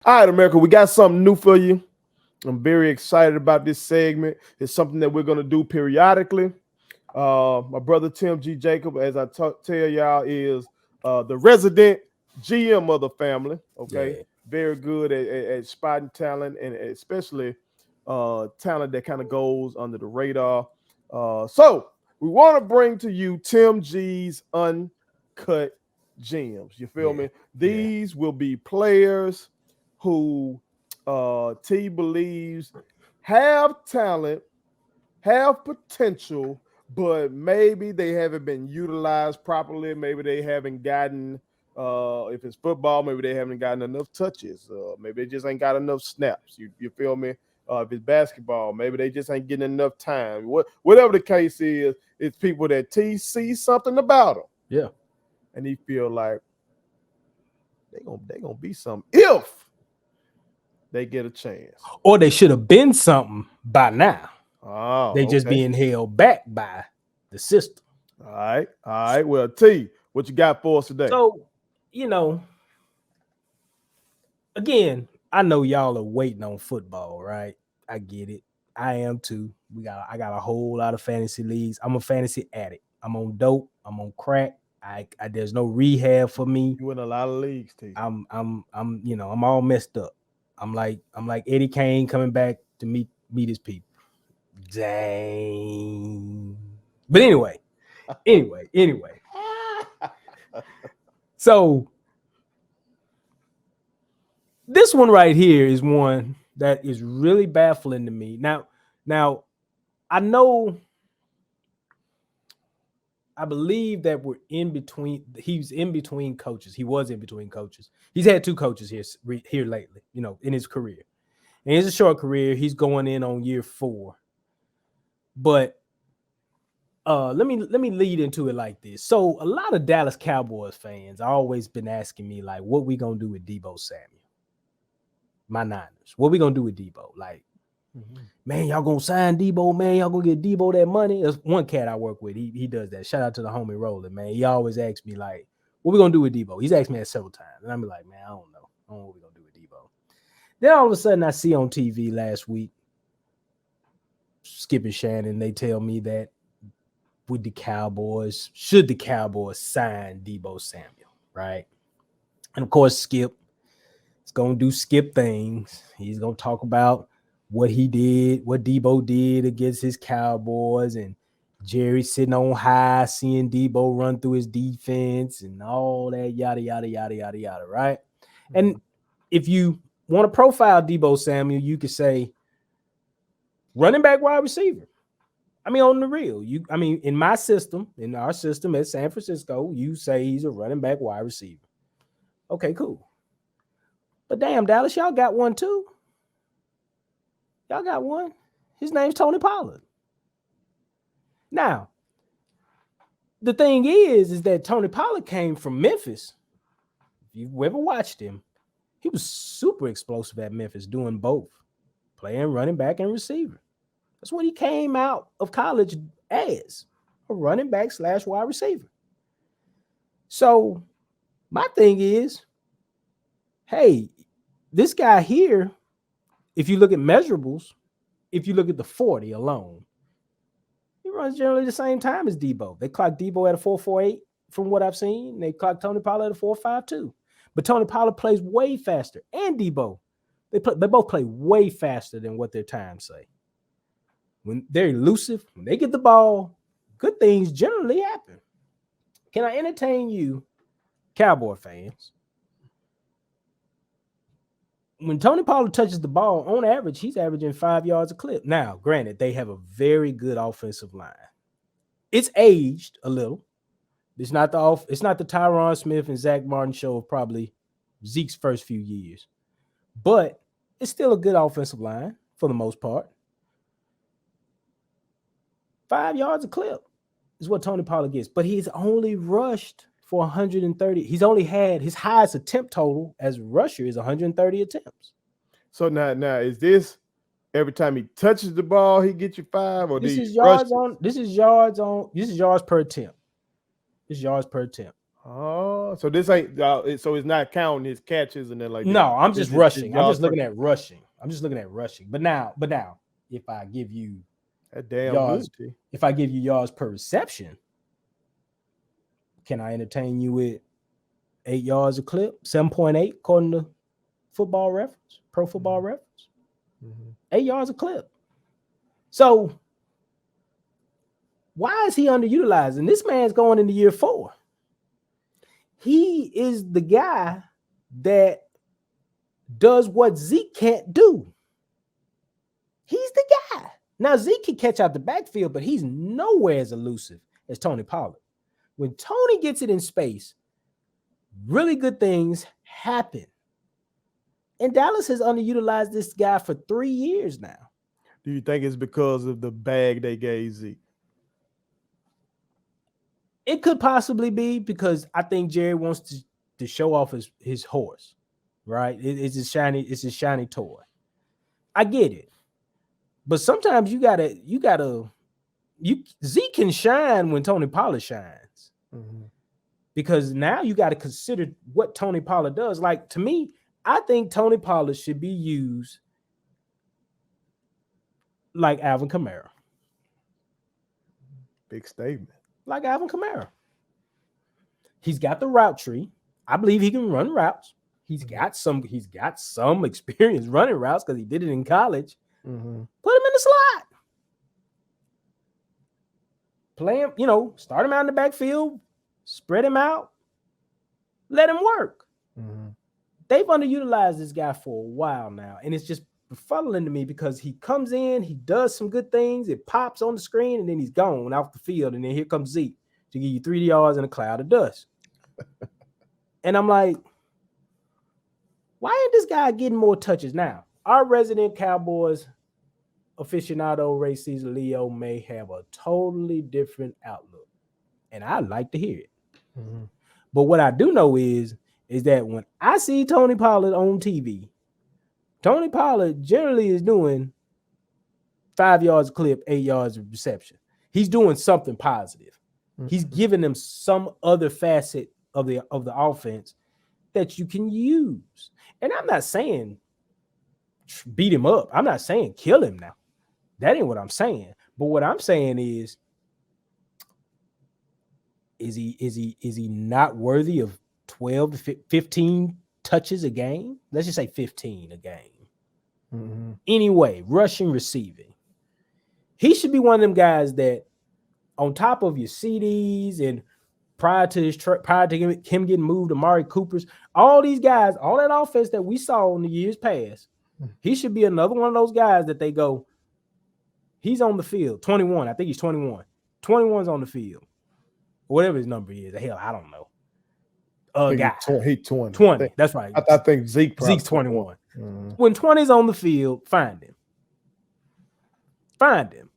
All right, America, we got something new for you. I'm very excited about this segment. It's something that we're going to do periodically. My brother Tim G. Jacob, as I tell y'all, is the resident GM of the family. Okay, Yeah. very good at spotting talent, and especially talent that kind of goes under the radar. So we want to bring to you Tim G's Uncut Gems. You feel me? These will be players who T believes have talent, have potential, but maybe they haven't been utilized properly. Maybe they haven't gotten, if it's football, maybe they haven't gotten enough touches. Maybe they just ain't got enough snaps. You feel me? If it's basketball, maybe they just ain't getting enough time. Whatever the case is, it's people that T sees something about them. Yeah. And he feel like they gonna be something if they get a chance. Or they should have been something by now. Oh, they just being held back by the system. All right. Well, T, what you got for us today? So, again, I know y'all are waiting on football, right? I get it. I am too. I got a whole lot of fantasy leagues. I'm a fantasy addict. I'm on dope. I'm on crack. There's no rehab for me. You in a lot of leagues, T. I'm all messed up. I'm like Eddie Kane coming back to meet his people. Dang. But anyway. So this one right here is one that is really baffling to me. Now I know, I believe that we're in between. He's in between coaches. He was in between coaches. He's had two coaches here lately, in his career. And it's a short career. He's going in on year 4. But let me lead into it like this. So a lot of Dallas Cowboys fans always been asking me, like, what we gonna do with Deebo Samuel? My Niners. What we gonna do with Deebo? Like, man, y'all gonna sign Deebo, man. Y'all gonna get Deebo that money. There's one cat I work with. He does that. Shout out to the homie Roller, man. He always asks me, like, what we gonna do with Deebo? He's asked me that several times. And I'm like, man, I don't know. I don't know what we gonna do with Deebo. Then all of a sudden I see on TV last week, Skip and Shannon, they tell me that should the Cowboys sign Deebo Samuel, right? And of course, Skip is gonna do Skip things. He's gonna talk about what he did, what Deebo did against his Cowboys, and Jerry sitting on high, seeing Deebo run through his defense and all that, yada, yada, yada, yada, yada, right? And if you want to profile Deebo Samuel, you could say running back, wide receiver. I mean, on the real, in my system, in our system at San Francisco, you say he's a running back, wide receiver. Okay, cool. But damn, Dallas, y'all got one too. Y'all got one. His name's Tony Pollard. Now, the thing is that Tony Pollard came from Memphis. If you've ever watched him, he was super explosive at Memphis, doing both, playing running back and receiver. That's what he came out of college as, a running back / wide receiver. So my thing is, hey, this guy here, if you look at measurables, if you look at the 40 alone, he runs generally the same time as Deebo. They clock Deebo at a 4.48 from what I've seen. They clock Tony Pollard at a 4.52. But Tony Pollard plays way faster. And Deebo, they both play way faster than what their times say. When they're elusive, when they get the ball, good things generally happen. Can I entertain you, Cowboy fans? When Tony Pollard touches the ball, on average, he's averaging 5 yards a clip. Now, granted, they have a very good offensive line. It's aged a little. It's not the Tyron Smith and Zach Martin show of probably Zeke's first few years. But it's still a good offensive line for the most part. 5 yards a clip is what Tony Pollard gets. But he's only rushed for 130. He's only had his highest attempt total as a rusher is 130 attempts. So now is this every time he touches the ball, he gets you 5, or this is yards per attempt. This is yards per attempt. Oh, so this ain't so it's not counting his catches and then like that. No, I'm It's just just rushing. I'm yards just per. looking at rushing. I'm just looking at rushing. But now, if I give you That damn yards, good, T. if I give you yards per reception, can I entertain you with 8 yards a clip? 7.8 according to Football Reference, Pro Football Reference. Mhm. 8 yards a clip. So why is he underutilized? And this man's going into year 4. He is the guy that does what Zeke can't do. He's the guy. Now, Zeke can catch out the backfield, but he's nowhere as elusive as Tony Pollard. When Tony gets it in space, really good things happen. And Dallas has underutilized this guy for 3 years now. Do you think it's because of the bag they gave Zeke? It could possibly be because I think Jerry wants to show off his horse, right? It's a shiny toy. I get it. But sometimes Zeke can shine when Tony Pollard shines. Mm-hmm. Because now you got to consider what Tony Pollard does. Like, to me, I think Tony Pollard should be used like Alvin Kamara. Big statement. Like Alvin Kamara. He's got the route tree. I believe he can run routes. He's got some experience running routes because he did it in college. Mm-hmm. Put him in the slot. Play him, start him out in the backfield, spread him out, let him work. Mm-hmm. They've underutilized this guy for a while now, and it's just befuddling to me because he comes in, he does some good things, it pops on the screen, and then he's gone off the field, and then here comes Zeke to give you 3 yards in a cloud of dust. And I'm like, why ain't this guy getting more touches now? Our resident Cowboys aficionado, Ray Caesar Leo, may have a totally different outlook, and I'd like to hear it. Mm-hmm. But what I do know is that when I see Tony Pollard on TV, Tony Pollard generally is doing 5 yards a clip, 8 yards of reception. He's doing something positive. Mm-hmm. He's giving them some other facet of the offense that you can use. And I'm not saying beat him up. I'm not saying kill him now. That ain't what I'm saying. But what I'm saying is he not worthy of 12 to 15 touches a game? Let's just say 15 a game. Mm-hmm. Anyway, rushing, receiving. He should be one of them guys that, on top of your CDs and prior to him getting moved to Amari Cooper's, all these guys, all that offense that we saw in the years past, he should be another one of those guys that they go, he's on the field, 21. I think he's 21. 21's on the field. Whatever his number is. Hell, I don't know. Guy. He's 20. 20. That's right. I think Zeke's 21. Mm-hmm. When 20's on the field, find him. Find him.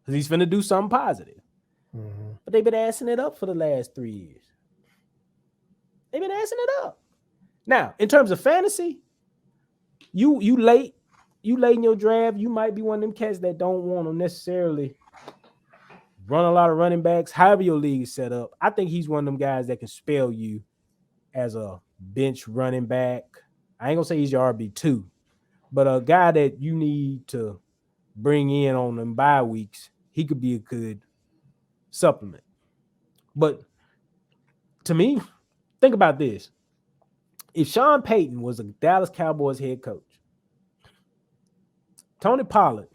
Because he's finna do something positive. Mm-hmm. But they've been assing it up for the last 3 years. They've been assing it up. Now, in terms of fantasy, you late in your draft, you might be one of them cats that don't want to necessarily run a lot of running backs. However your league is set up, I think he's one of them guys that can spell you as a bench running back. I ain't gonna say he's your RB2, but a guy that you need to bring in on them bye weeks, he could be a good supplement. But to me, think about this. If Sean Payton was a Dallas Cowboys head coach, Tony Pollard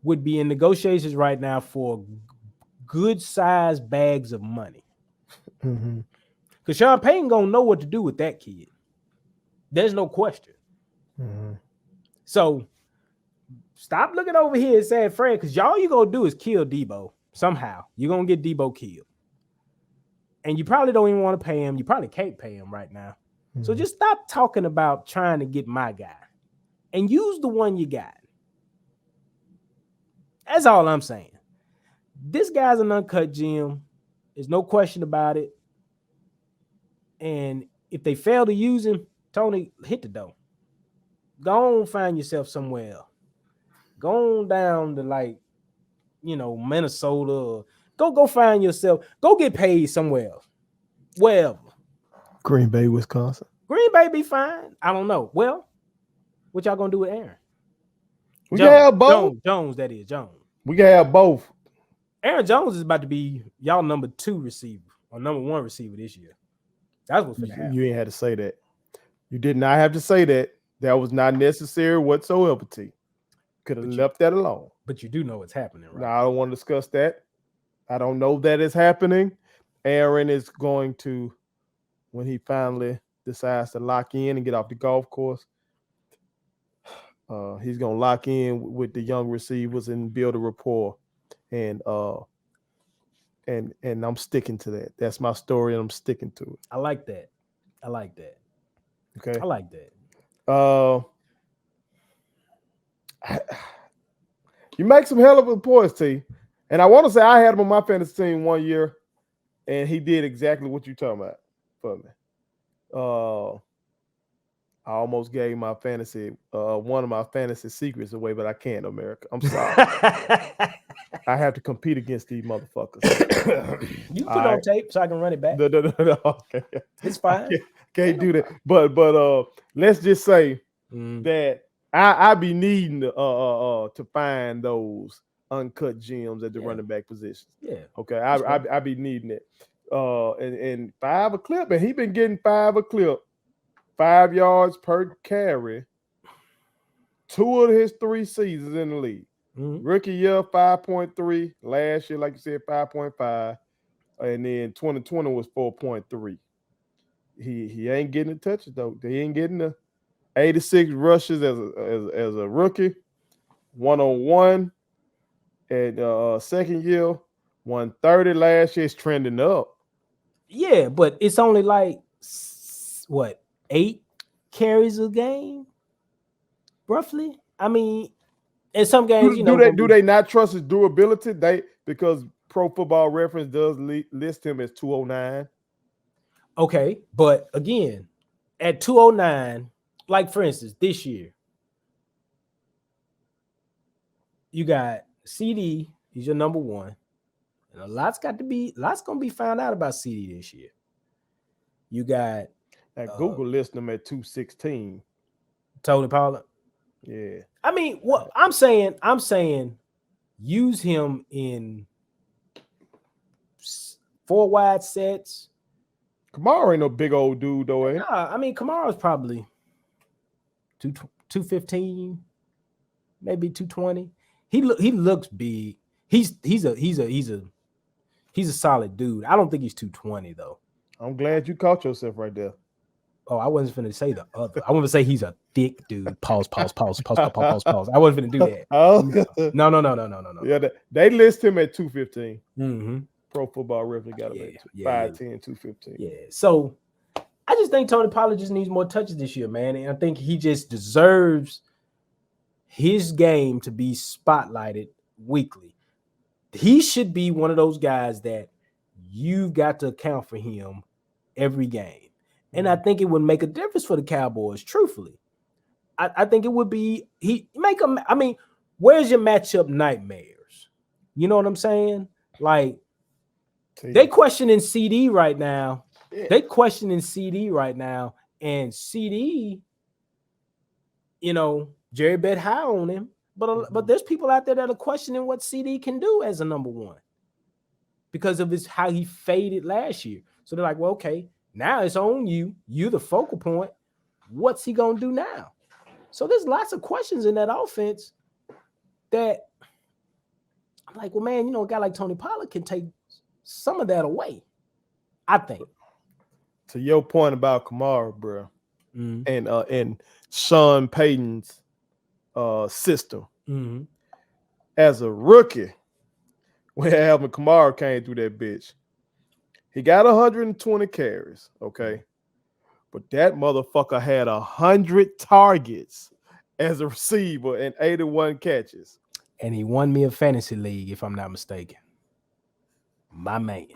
would be in negotiations right now for good-sized bags of money. Mm-hmm. Because Sean Payton gonna know what to do with that kid. There's no question. Mm-hmm. So stop looking over here and saying Fred, because all you gonna do is kill Debo somehow. You're gonna get Debo killed. And you probably don't even want to pay him. You probably can't pay him right now. Mm-hmm. So just stop talking about trying to get my guy and use the one you got. That's all I'm saying. This guy's an uncut gem. There's no question about it. And if they fail to use him, Tony, hit the door. Go on, find yourself somewhere else. Go on down to Minnesota. Go find yourself. Go get paid somewhere else. Wherever. Green Bay, Wisconsin. Green Bay be fine. I don't know. Well, what y'all gonna do with Aaron? We can have both. Jones, that is Jones. We can have both. Aaron Jones is about to be y'all number 2 receiver or number 1 receiver this year. That's what's gonna happen. You ain't had to say that. You did not have to say that. That was not necessary whatsoever, T. Could have left that alone. But you do know it's happening, right? No, I don't want to discuss that. I don't know that it's happening. Aaron is going to, when he finally decides to lock in and get off the golf course, he's going to lock in with the young receivers and build a rapport. And I'm sticking to that. That's my story, and I'm sticking to it. I like that. Okay. I like that. You make some hell of a points, T. And I want to say I had him on my fantasy team 1 year, and he did exactly what you're talking about for me. I almost gave my fantasy, one of my fantasy secrets away, but I can't, America. I'm sorry. I have to compete against these motherfuckers. You put on tape so I can run it back. No, okay. It's fine. Can't do that. But let's just say that I be needing to find those uncut gems at the running back position. Yeah. Okay. I be needing it. And 5 a clip, and he been getting 5 a clip, 5 yards per carry, 2 of his 3 seasons in the league. Rookie year 5.3, last year, like you said, 5.5, and then 2020 was 4.3. He ain't getting the touches though. He ain't getting the 86 rushes as a rookie, 101 at second year, 130 last year. It's trending up. Yeah, but it's only like what, 8 carries a game, roughly. I mean, in some games, do they not trust his durability? Because Pro Football Reference does list him as 209. Okay, but again, at 209, like for instance, this year, you got CD. He's your number 1, and a lot's gonna be found out about CD this year. You got Google lists him at 216. Tony Pollard. Yeah. I mean, what I'm saying, use him in 4 wide sets. Kamara ain't no big old dude though, ain't? Nah, I mean, Kamara's probably 215, maybe 220. He looks big. He's a solid dude. I don't think he's 220 though. I'm glad you caught yourself right there. Oh, I wasn't finna say the other. I want to say he's a thick dude. Pause. I wasn't finna do that. No. Yeah, they list him at 215. Mm-hmm. Pro Football Reference got him at 5'10", 215. Yeah. So I just think Tony Pollard just needs more touches this year, man. And I think he just deserves his game to be spotlighted weekly. He should be one of those guys that you've got to account for him every game. And I think it would make a difference for the Cowboys, truthfully. I think it would be where's your matchup nightmares? You know what I'm saying? Like, they questioning CD right now. Yeah. And CD, Jerry bet high on him. But there's people out there that are questioning what CD can do as a number 1 because of how he faded last year. So they're like, well, okay, now it's on you. You're the focal point. What's he going to do now? So there's lots of questions in that offense that I'm like, well, man, a guy like Tony Pollard can take some of that away, I think. To your point about Kamara, bro, and Sean Payton's system. Mm-hmm. As a rookie, when Alvin Kamara came through that bitch, he got 120 carries, okay? But that motherfucker had 100 targets as a receiver and 81 catches. And he won me a fantasy league, if I'm not mistaken. My man.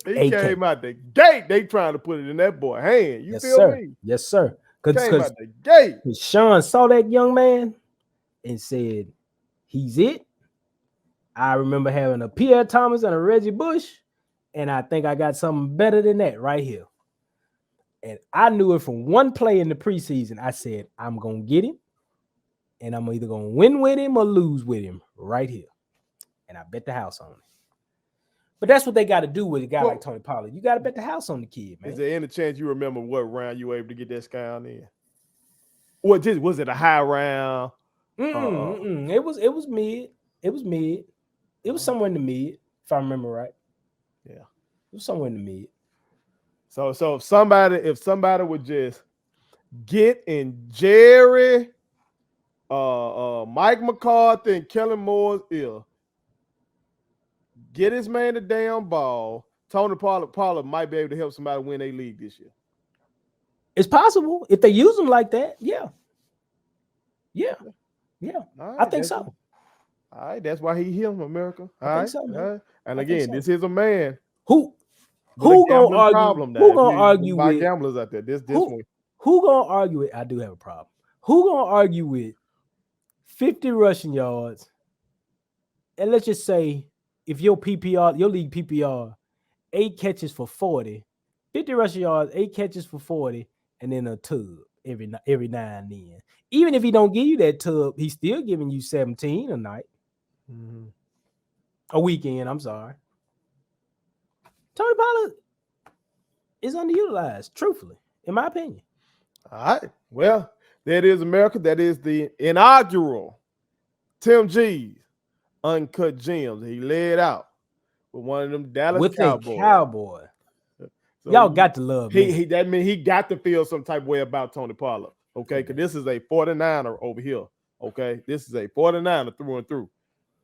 He came out the gate. They trying to put it in that boy hand. You feel sir. me? Yes, sir. Came out the gate. Sean saw that young man and said, he's it. I remember having a Pierre Thomas and a Reggie Bush, and I think I got something better than that right here. And I knew it from one play in the preseason. I said, I'm going to get him, and I'm either going to win with him or lose with him right here. And I bet the house on it. But that's what they got to do with a guy like Tony Pollard. You got to bet the house on the kid, man. Is there any chance you remember what round you were able to get that scout in? Or was it a high round? It was mid. It was mid. It was somewhere in the mid, if I remember right. Yeah. It was somewhere in the mid. So if somebody would just get in Jerry, Mike McCarthy and Kellen Moore's ear, get his man the damn ball, Tony Pollard might be able to help somebody win a league this year. It's possible if they use him like that. Yeah. Right, I think so. All right, that's why he him, America. I think so, man. And again, this is a man who gonna argue? Who gonna argue with gamblers out there? This one. Who gonna argue with? I do have a problem. Who gonna argue with 50 rushing yards? And let's just say if your PPR, your league PPR, 8 catches for 40, 50 rushing yards, 8 catches for 40, and then a tub every now and then. Even if he don't give you that tub, he's still giving you 17 a night. Mm-hmm. A weekend, I'm sorry. Tony Pollard is underutilized, truthfully, in my opinion. All right. Well, that is America. That is the inaugural Tim G's Uncut Gems. He laid out with one of them Dallas Cowboys. Cowboy. So y'all got to love him. That means he got to feel some type of way about Tony Pollard. Okay, because this is a 49er over here. Okay, this is a 49er through and through.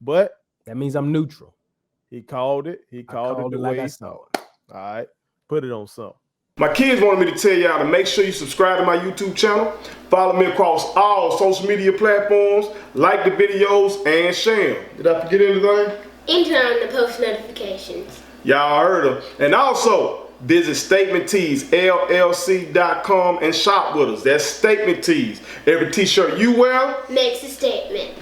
But that means I'm neutral. He called it. He called it the way he saw it. All right, put it on something. My kids wanted me to tell y'all to make sure you subscribe to my YouTube channel, follow me across all social media platforms, like the videos, and share them. Did I forget anything? And turn on the post notifications. Y'all heard them. And also, visit Statement Tees, LLC.com and shop with us. That's Statement Tees. Every t-shirt you wear makes a statement.